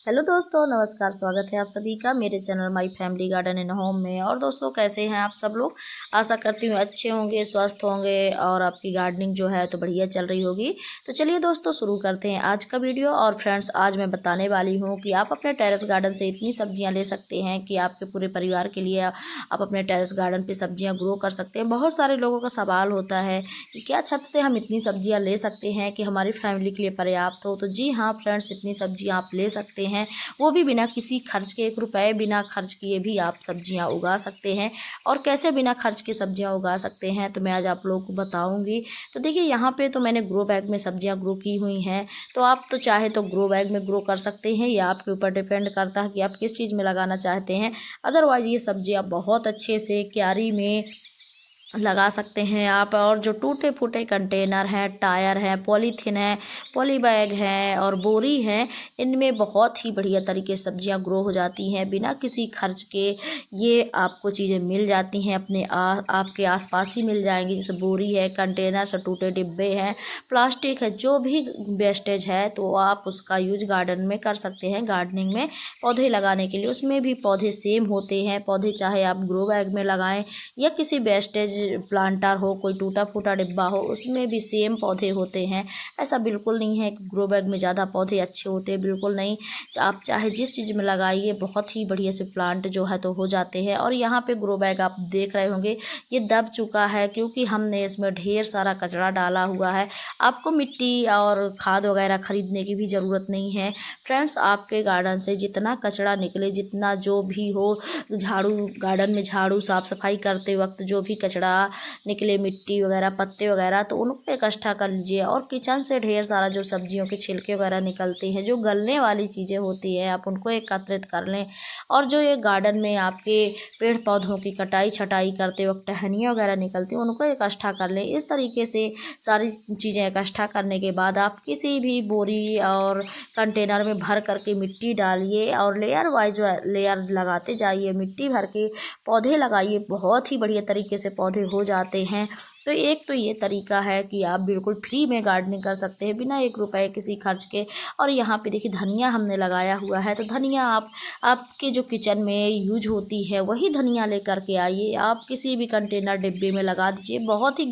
Hello दोस्तों, नमस्कार। स्वागत है आप सभी का मेरे channel my family garden and home में। और दोस्तों, कैसे हैं आप सब लोग? आशा करती हूँ अच्छे होंगे, स्वस्थ होंगे और आपकी गार्डनिंग जो है तो बढ़िया चल रही होगी। तो चलिए दोस्तों, शुरू करते हैं आज का वीडियो। और फ्रेंड्स, आज मैं बताने वाली हूँ कि आप अपने टेरेस गार्डन से इतनी सब्जियाँ ले सकते हैं कि आपके पूरे परिवार के लिए आप अपने टेरेस गार्डन पर सब्जियाँ ग्रो कर सकते हैं। बहुत सारे लोगों का सवाल होता है कि क्या छत से हम इतनी सब्जियाँ ले सकते हैं कि हमारी फैमिली के लिए पर्याप्त हो? तो जी हाँ फ्रेंड्स, इतनी सब्जियाँ आप ले सकते हैं, वो भी बिना किसी खर्च के। 1 रुपये बिना खर्च किए भी आप सब्जियां उगा सकते हैं। और कैसे बिना खर्च के सब्जियां उगा सकते हैं तो मैं आज आप लोगों को बताऊंगी। तो देखिए, यहाँ पे तो मैंने ग्रो बैग में सब्जियां ग्रो की हुई हैं। तो आप तो चाहे तो ग्रो बैग में ग्रो कर सकते हैं, या आपके ऊपर डिपेंड करता है कि आप किस चीज़ में लगाना चाहते हैं। अदरवाइज़ ये सब्जियां बहुत अच्छे से क्यारी में लगा सकते हैं आप। और जो टूटे फूटे कंटेनर हैं, टायर हैं, पॉलीथीन है, पॉली बैग हैं और बोरी हैं, इनमें बहुत ही बढ़िया तरीके से सब्जियां ग्रो हो जाती हैं बिना किसी खर्च के। ये आपको चीज़ें मिल जाती हैं अपने आपके आसपास ही मिल जाएंगी। जैसे बोरी है, कंटेनर से, टूटे डिब्बे हैं, प्लास्टिक है, जो भी वेस्टेज है तो आप उसका यूज गार्डन में कर सकते हैं। गार्डनिंग में पौधे लगाने के लिए उसमें भी पौधे सेम होते हैं। पौधे चाहे आप ग्रो बैग में लगाएं या किसी वेस्टेज प्लांटर हो, कोई टूटा फूटा डिब्बा हो, उसमें भी सेम पौधे होते हैं। ऐसा बिल्कुल नहीं है कि ग्रो बैग में ज़्यादा पौधे अच्छे होते हैं, बिल्कुल नहीं। आप चाहे जिस चीज़ में लगाइए, बहुत ही बढ़िया से प्लांट जो है तो हो जाते हैं। और यहाँ पे ग्रो बैग आप देख रहे होंगे ये दब चुका है, क्योंकि हमने इसमें ढेर सारा कचरा डाला हुआ है। आपको मिट्टी और खाद वगैरह खरीदने की भी ज़रूरत नहीं है फ्रेंड्स। आपके गार्डन से जितना कचरा निकले, जितना जो भी हो, झाड़ू, गार्डन में झाड़ू साफ़ सफाई करते वक्त जो भी कचरा निकले, मिट्टी वगैरह, पत्ते वगैरह, तो उनको इकट्ठा कर लीजिए। और किचन से ढेर सारा जो सब्जियों के छिलके वगैरह निकलते हैं, जो गलने वाली चीज़ें होती हैं, आप उनको एकत्रित कर लें। और जो ये गार्डन में आपके पेड़ पौधों की कटाई छटाई करते वक्त टहनियाँ वगैरह निकलती हैं, उनको इकट्ठा कर लें। इस तरीके से सारी चीज़ें इकट्ठा करने के बाद आप किसी भी बोरी और कंटेनर में भर करके मिट्टी डालिए और लेयर वाइज लेयर लगाते जाइए। मिट्टी भर के पौधे लगाइए, बहुत ही बढ़िया तरीके से पौधे हो जाते हैं। तो एक तो ये तरीका है कि आप बिल्कुल फ्री में गार्डनिंग कर सकते हैं बिना 1 रुपये किसी खर्च के। और यहाँ पे देखिए, धनिया हमने लगाया हुआ है। तो धनिया आपके जो किचन में यूज होती है वही धनिया लेकर के आइए। आप किसी भी कंटेनर डिब्बे में लगा दीजिए। बहुत ही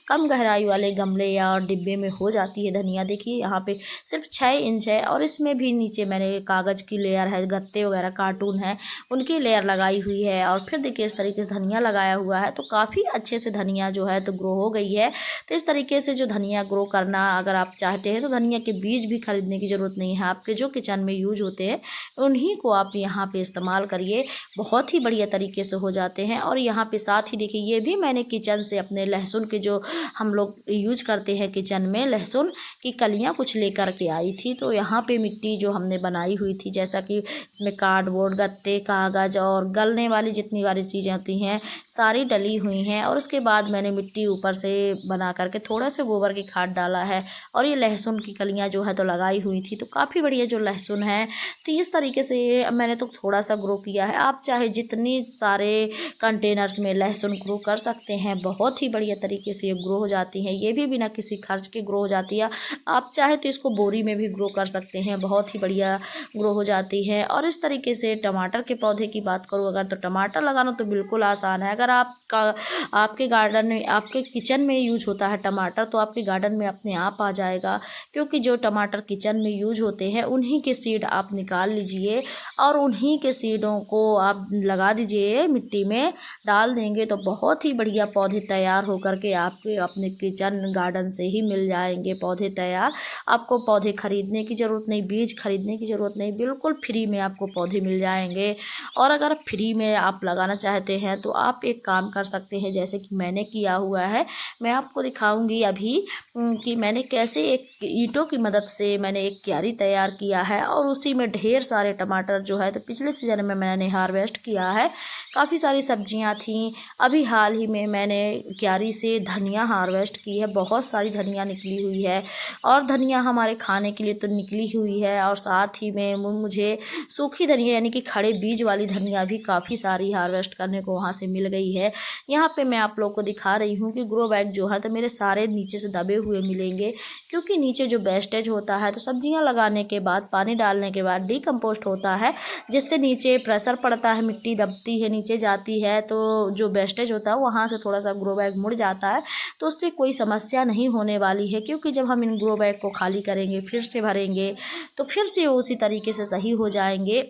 कम गहराई वाले गमले या डिब्बे में हो जाती है धनिया। देखिए, यहाँ पे सिर्फ 6 इंच है और इसमें भी नीचे मैंने कागज़ की लेयर है, गत्ते वगैरह कार्टून है, उनकी लेयर लगाई हुई है। और फिर देखिए, इस तरीके से धनिया लगाया हुआ है, तो काफ़ी अच्छे से धनिया जो है तो ग्रो हो गई है। तो इस तरीके से जो धनिया ग्रो करना अगर आप चाहते हैं तो धनिया के बीज भी खरीदने की ज़रूरत नहीं है। आपके जो किचन में यूज होते हैं उन्हीं को आप यहाँ पे इस्तेमाल करिए, बहुत ही बढ़िया तरीके से हो जाते हैं। और यहाँ पे साथ ही देखिए, ये भी मैंने किचन से अपने लहसुन के, जो हम लोग यूज करते हैं किचन में, लहसुन की कलियाँ कुछ लेकर के आई थी। तो यहाँ पे मिट्टी जो हमने बनाई हुई थी, जैसा कि इसमें कार्डबोर्ड, गत्ते, कागज़ और गलने वाली जितनी वाली चीज़ें होती हैं सारी डली हुई हैं। और उसके बाद मैंने मिट्टी ऊपर से बना करके थोड़ा सा गोबर की खाद डाला है और ये लहसुन की कलियां जो है तो लगाई हुई थी। तो काफ़ी बढ़िया जो लहसुन है, तो इस तरीके से मैंने तो थोड़ा सा ग्रो किया है। आप चाहे जितनी सारे कंटेनर्स में लहसुन ग्रो कर सकते हैं, बहुत ही बढ़िया तरीके से ये ग्रो हो जाती हैं। ये भी बिना किसी खर्च के ग्रो हो जाती है। आप चाहे तो इसको बोरी में भी ग्रो कर सकते हैं, बहुत ही बढ़िया ग्रो हो जाती है। और इस तरीके से टमाटर के पौधे की बात करूँ अगर, तो टमाटर लगाना तो बिल्कुल आसान है। अगर आपके गार्डन में, आपके किचन में यूज होता है टमाटर, तो आपके गार्डन में अपने आप आ जाएगा। क्योंकि जो टमाटर किचन में यूज होते हैं उन्हीं के सीड आप निकाल लीजिए और उन्हीं के सीडों को आप लगा दीजिए, मिट्टी में डाल देंगे तो बहुत ही बढ़िया पौधे तैयार होकर के आपके अपने किचन गार्डन से ही मिल जाएंगे पौधे तैयार। आपको पौधे खरीदने की ज़रूरत नहीं, बीज खरीदने की ज़रूरत नहीं, बिल्कुल फ्री में आपको पौधे मिल जाएंगे। और अगर फ्री में आप लगाना चाहते हैं तो आप एक काम कर सकते हैं, जैसे कि मैंने किया हुआ है। मैं आपको दिखाऊंगी अभी कि मैंने कैसे एक ईंटों की मदद से मैंने एक क्यारी तैयार किया है और उसी में ढेर सारे टमाटर जो है तो पिछले सीजन में मैंने हार्वेस्ट किया है। काफ़ी सारी सब्जियां थीं। अभी हाल ही में मैंने क्यारी से धनिया हार्वेस्ट की है, बहुत सारी धनिया निकली हुई है। और धनिया हमारे खाने के लिए तो निकली हुई है, और साथ ही में मुझे सूखी धनिया यानी कि खड़े बीज वाली धनिया भी काफ़ी सारी हार्वेस्ट करने को वहाँ से मिल गई है। यहाँ पे मैं आप लोग को दिखा रही हूँ कि ग्रो बैग जो है तो मेरे सारे नीचे से दबे हुए मिलेंगे, क्योंकि नीचे जो वेस्टेज होता है तो सब्जियां लगाने के बाद पानी डालने के बाद डिकम्पोस्ट होता है, जिससे नीचे प्रेशर पड़ता है, मिट्टी दबती है, नीचे जाती है, तो जो वेस्टेज होता है वहाँ से थोड़ा सा ग्रो बैग मुड़ जाता है। तो उससे कोई समस्या नहीं होने वाली है, क्योंकि जब हम इन ग्रो बैग को खाली करेंगे फिर से भरेंगे तो फिर से उसी तरीके से सही हो जाएंगे।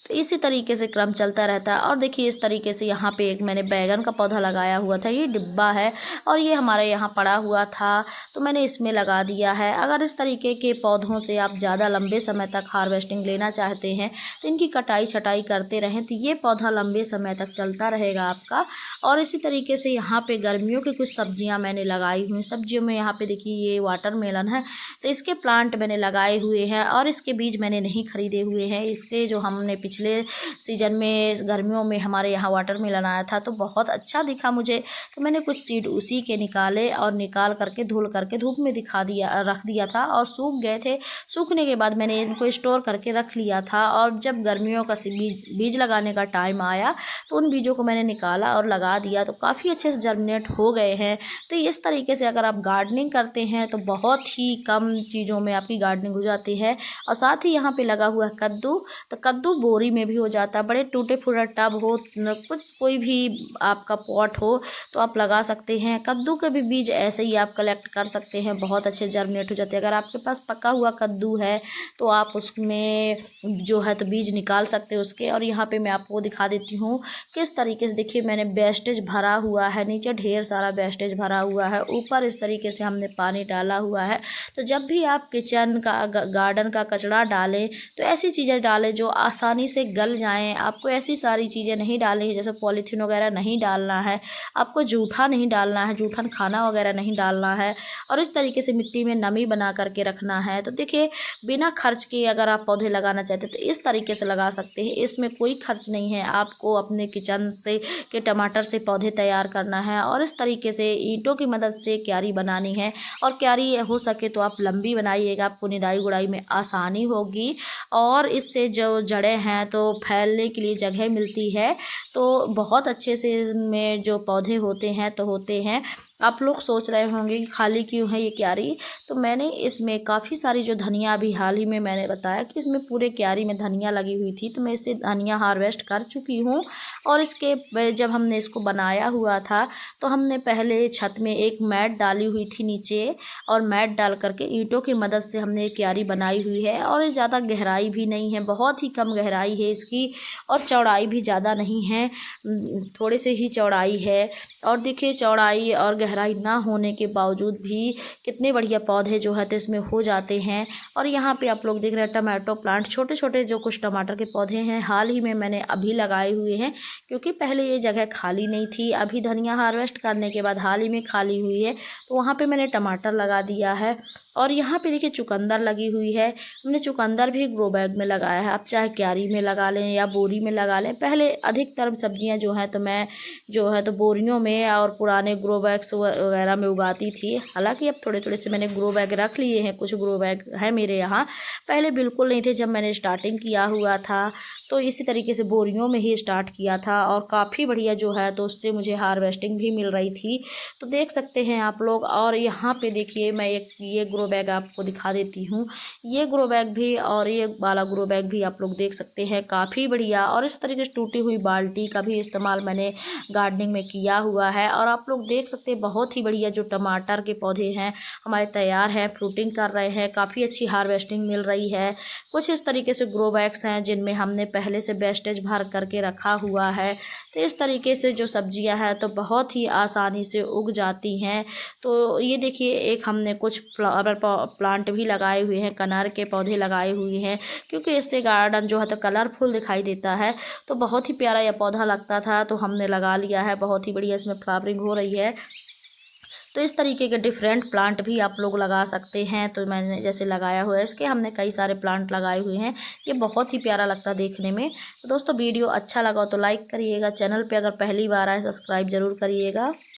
तो इसी तरीके से क्रम चलता रहता है। और देखिए इस तरीके से यहाँ पे एक मैंने बैगन का पौधा लगाया हुआ था, ये डिब्बा है और ये हमारे यहाँ पड़ा हुआ था, तो मैंने इसमें लगा दिया है। अगर इस तरीके के पौधों से आप ज़्यादा लंबे समय तक हार्वेस्टिंग लेना चाहते हैं तो इनकी कटाई छटाई करते रहें, तो ये पौधा लंबे समय तक चलता रहेगा आपका। और इसी तरीके से यहाँ पे गर्मियों की कुछ सब्जियाँ मैंने लगाई हुई, सब्जियों में यहाँ पे देखिए ये वाटरमेलन है, तो इसके प्लांट मैंने लगाए हुए हैं और इसके बीज मैंने नहीं खरीदे हुए हैं। इसके जो हमने पिछले सीजन में गर्मियों में हमारे यहाँ वाटरमेलन आया था तो बहुत अच्छा दिखा मुझे, तो मैंने कुछ सीड उसी के निकाले और निकाल करके धुल करके धूप में रख दिया था और सूख गए थे। सूखने के बाद मैंने इनको स्टोर करके रख लिया था, और जब गर्मियों का बीज लगाने का टाइम आया तो उन बीजों को मैंने निकाला और लगा दिया, तो काफ़ी अच्छे से जर्मिनेट हो गए हैं। तो इस तरीके से अगर आप गार्डनिंग करते हैं तो बहुत ही कम चीज़ों में आपकी गार्डनिंग हो जाती है। और साथ ही यहाँ पे लगा हुआ है कद्दू, तो कद्दू बोरी में भी हो जाता है, बड़े टूटे फूटे टब हो, कुछ कोई भी आपका पॉट हो तो आप लगा सकते हैं। कद्दू के भी बीज ऐसे ही आप कलेक्ट कर सकते हैं, बहुत अच्छे जर्मिनेट हो जाते हैं। अगर आपके पास पका हुआ कद्दू है तो आप उसमें जो है तो बीज निकाल सकते हैं उसके। और यहाँ पे मैं आपको दिखा देती हूँ किस तरीके से, देखिए मैंने वेस्टेज भरा हुआ है, नीचे ढेर सारा वेस्टेज भरा हुआ है, ऊपर इस तरीके से हमने पानी डाला हुआ है। तो जब भी आप किचन का गार्डन का कचरा डालें तो ऐसी चीज़ें डालें जो आसानी से गल जाएं। आपको ऐसी सारी चीज़ें नहीं डालनी है, जैसे पॉलीथीन वगैरह नहीं डालना है, आपको जूठा नहीं डालना है, जूठन खाना वगैरह नहीं डालना है, और इस तरीके से मिट्टी में नमी बना करके रखना है। तो देखिए बिना खर्च के अगर आप पौधे लगाना चाहते हैं तो इस तरीके से लगा सकते हैं, इसमें कोई खर्च नहीं है। आपको अपने किचन से के टमाटर से पौधे तैयार करना है और इस तरीके से ईंटों की मदद से क्यारी बनानी है, और क्यारी हो सके तो आप लंबी बनाइएगा, आपको निदाई गुड़ाई में आसानी होगी और इससे जो जड़ें हैं तो फैलने के लिए जगह मिलती है। तो बहुत अच्छे से इसमें जो पौधे होते हैं तो होते हैं। आप लोग सोच रहे होंगे कि खाली क्यों है ये क्यारी, तो मैंने इसमें काफ़ी सारी जो धनिया अभी हाल ही में मैंने बताया कि इसमें पूरे क्यारी में धनिया लगी हुई थी, तो मैं इसे धनिया हार्वेस्ट कर चुकी हूँ। और इसके जब हमने इसको बनाया हुआ था तो हमने पहले छत में एक मैट डाली हुई थी नीचे, और मैट डाल करके ईंटों की मदद से हमने क्यारी बनाई हुई है। और ये ज़्यादा गहराई भी नहीं है, बहुत ही कम गहराई है इसकी, और चौड़ाई भी ज़्यादा नहीं है, थोड़े से ही चौड़ाई है। और देखिए चौड़ाई और गहराई ना होने के बावजूद भी कितने बढ़िया पौधे जो है तो इसमें हो जाते हैं। और यहाँ पे आप लोग देख रहे हैं टमाटो प्लांट, छोटे छोटे जो कुछ टमाटर के पौधे हैं हाल ही में मैंने अभी लगाए हुए हैं, क्योंकि पहले ये जगह खाली नहीं थी। अभी धनिया हार्वेस्ट करने के बाद हाल ही में खाली हुई है, तो वहाँ पे मैंने टमाटर लगा दिया है। और यहाँ पे देखिए चुकंदर लगी हुई है, हमने चुकंदर भी ग्रो बैग में लगाया है। आप चाहे क्यारी में लगा लें या बोरी में लगा लें। पहले अधिकतर सब्जियां जो हैं तो मैं जो है तो बोरियों में और पुराने ग्रो बैग्स वगैरह में उगाती थी। हालांकि अब थोड़े थोड़े से मैंने ग्रो बैग रख लिए हैं, कुछ ग्रो बैग है मेरे यहाँ, पहले बिल्कुल नहीं थे जब मैंने स्टार्टिंग किया हुआ था। तो इसी तरीके से बोरियों में ही स्टार्ट किया था, और काफ़ी बढ़िया जो है तो उससे मुझे हार्वेस्टिंग भी मिल रही थी, तो देख सकते हैं आप लोग। और यहाँ पे देखिए मैं एक ये ग्रो बैग आपको दिखा देती हूँ, ये ग्रो बैग भी और ये वाला ग्रो बैग भी आप लोग देख सकते हैं, काफ़ी बढ़िया। और इस तरीके से टूटी हुई बाल्टी का भी इस्तेमाल मैंने गार्डनिंग में किया हुआ है। और आप लोग देख सकते हैं बहुत ही बढ़िया जो टमाटर के पौधे हैं हमारे तैयार हैं, फ्रूटिंग कर रहे हैं, काफ़ी अच्छी हार्वेस्टिंग मिल रही है। कुछ इस तरीके से ग्रो बैग्स हैं जिनमें हमने पहले से वेस्टेज भर करके रखा हुआ है। तो इस तरीके से जो सब्जियां हैं तो बहुत ही आसानी से उग जाती हैं। तो ये देखिए एक हमने कुछ फ्लावर प्लांट भी लगाए हुए हैं, कनर के पौधे लगाए हुए हैं, क्योंकि इससे गार्डन जो है तो कलरफुल दिखाई देता है। तो बहुत ही प्यारा यह पौधा लगता था तो हमने लगा लिया है, बहुत ही बढ़िया इसमें फ्लावरिंग हो रही है। तो इस तरीके के डिफरेंट प्लांट भी आप लोग लगा सकते हैं। तो मैंने जैसे लगाया हुआ है, इसके हमने कई सारे प्लांट लगाए हुए हैं, ये बहुत ही प्यारा लगता है देखने में। तो दोस्तों वीडियो अच्छा लगा तो लाइक करिएगा, चैनल पे अगर पहली बार आए सब्सक्राइब ज़रूर करिएगा।